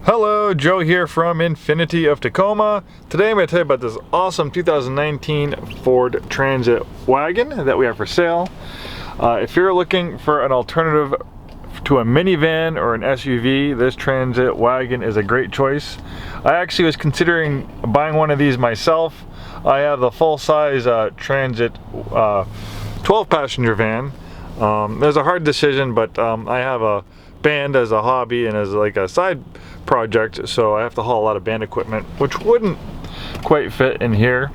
Hello, Joe here from Infiniti of Tacoma. Today I'm going to tell you about this awesome 2019 Ford Transit wagon that we have for sale. If you're looking for an alternative to a minivan or an SUV, this Transit wagon is a great choice. I actually was considering buying one of these myself. I have the full-size Transit 12-passenger van. It was a hard decision, but I have a band as a hobby and as like a side project, so I have to haul a lot of band equipment, which wouldn't quite fit in here.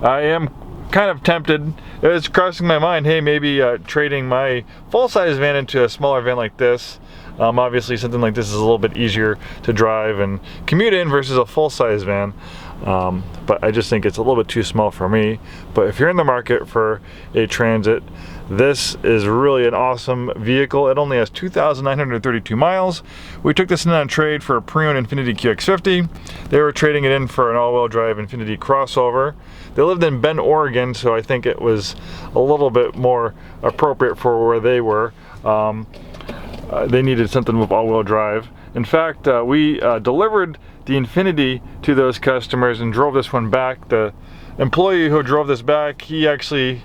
I am kind of tempted. It was crossing my mind, hey, maybe trading my full-size van into a smaller van like this. Obviously something like this is a little bit easier to drive and commute in versus a full-size van, but I just think it's a little bit too small for me. But if you're in the market for a Transit, this is really an awesome vehicle. It only has 2,932 miles. We took this in on trade for a pre-owned Infiniti QX50. They were trading it in for an all-wheel drive Infiniti crossover. They lived in Bend, Oregon, so I think it was a little bit more appropriate for where they were. They needed something with all-wheel drive. In fact, we delivered the Infiniti to those customers and drove this one back. The employee who drove this back, he actually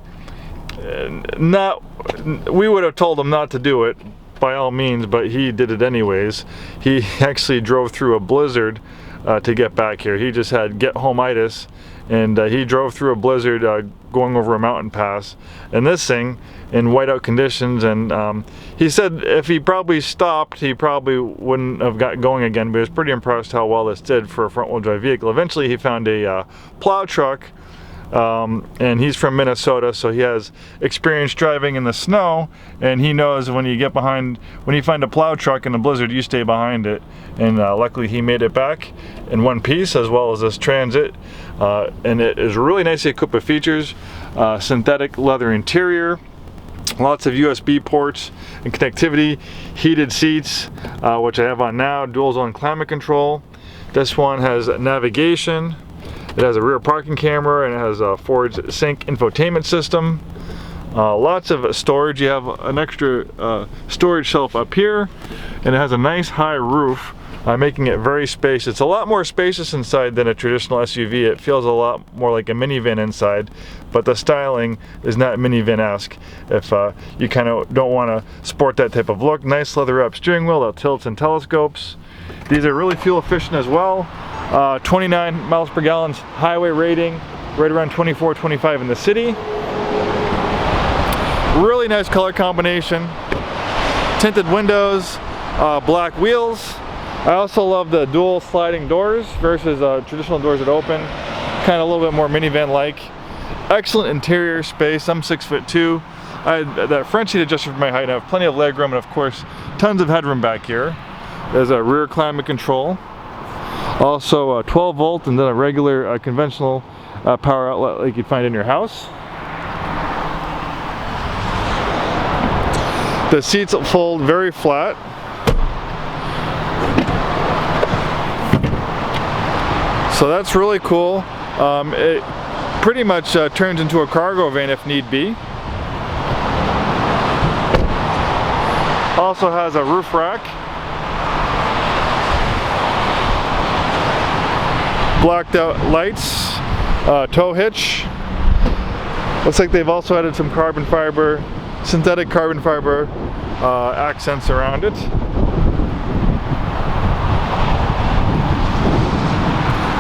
we would have told him not to do it by all means, but he did it anyways. He actually drove through a blizzard to get back here. He just had get-home-itis, and he drove through a blizzard going over a mountain pass, and this thing in whiteout conditions, and he said if he probably stopped, he probably wouldn't have got going again, but he was pretty impressed how well this did for a front-wheel drive vehicle. Eventually he found a plow truck, and he's from Minnesota, so he has experience driving in the snow, and he knows when you find a plow truck in a blizzard, you stay behind it. And luckily he made it back in one piece, as well as this Transit, and it is really nicely equipped with features. Synthetic leather interior, lots of USB ports and connectivity, heated seats, which I have on now, dual zone climate control. This one has navigation. It has a rear parking camera, and it has a Ford's Sync infotainment system. Lots of storage. You have an extra storage shelf up here, and it has a nice high roof, making it very spacious. It's a lot more spacious inside than a traditional SUV. It feels a lot more like a minivan inside, but the styling is not minivan-esque if you kind of don't want to sport that type of look. Nice leather-wrapped steering wheel that tilts and telescopes. These are really fuel efficient as well. 29 miles per gallon highway rating, right around 24, 25 in the city. Really nice color combination. Tinted windows, black wheels. I also love the dual sliding doors versus traditional doors that open. Kind of a little bit more minivan-like. Excellent interior space. I'm 6'2". I had that French seat adjuster for my height. I have plenty of legroom, and of course, tons of headroom back here. There's a rear climate control. Also a 12 volt and then a regular conventional power outlet like you'd find in your house. The seats fold very flat. So that's really cool. It pretty much turns into a cargo van if need be. Also has a roof rack. Blacked out lights, tow hitch. Looks like they've also added some carbon fiber, synthetic carbon fiber accents around it.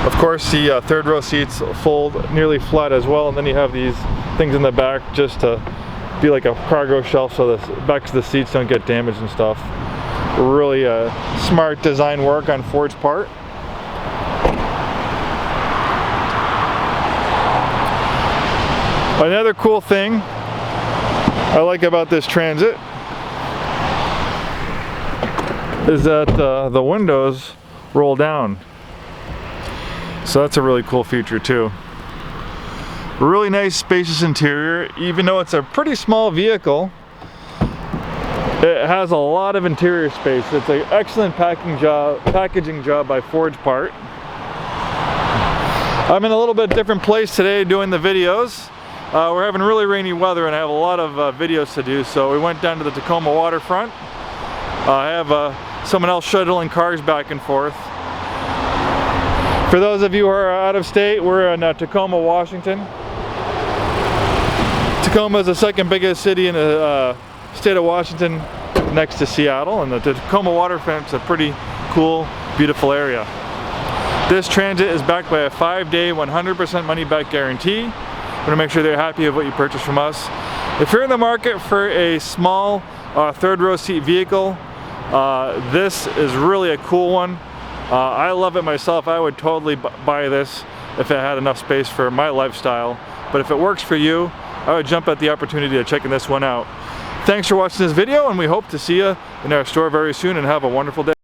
Of course, the third row seats fold nearly flat as well, and then you have these things in the back just to be like a cargo shelf so the backs of the seats don't get damaged and stuff. Really smart design work on Ford's part. Another cool thing I like about this Transit is that the windows roll down. So that's a really cool feature too. Really nice spacious interior. Even though it's a pretty small vehicle, it has a lot of interior space. It's an excellent packaging job by Ford's part. I'm in a little bit different place today doing the videos. We're having really rainy weather and I have a lot of videos to do, so we went down to the Tacoma waterfront. I have someone else shuttling cars back and forth. For those of you who are out of state, we're in Tacoma, Washington. Tacoma is the second biggest city in the state of Washington, next to Seattle, and the Tacoma waterfront's a pretty cool, beautiful area. This Transit is backed by a 5-day, 100% money-back guarantee. We're going to make sure they're happy with what you purchase from us. If you're in the market for a small third-row seat vehicle, this is really a cool one. I love it myself. I would totally buy this if it had enough space for my lifestyle. But if it works for you, I would jump at the opportunity of checking this one out. Thanks for watching this video, and we hope to see you in our store very soon, and have a wonderful day.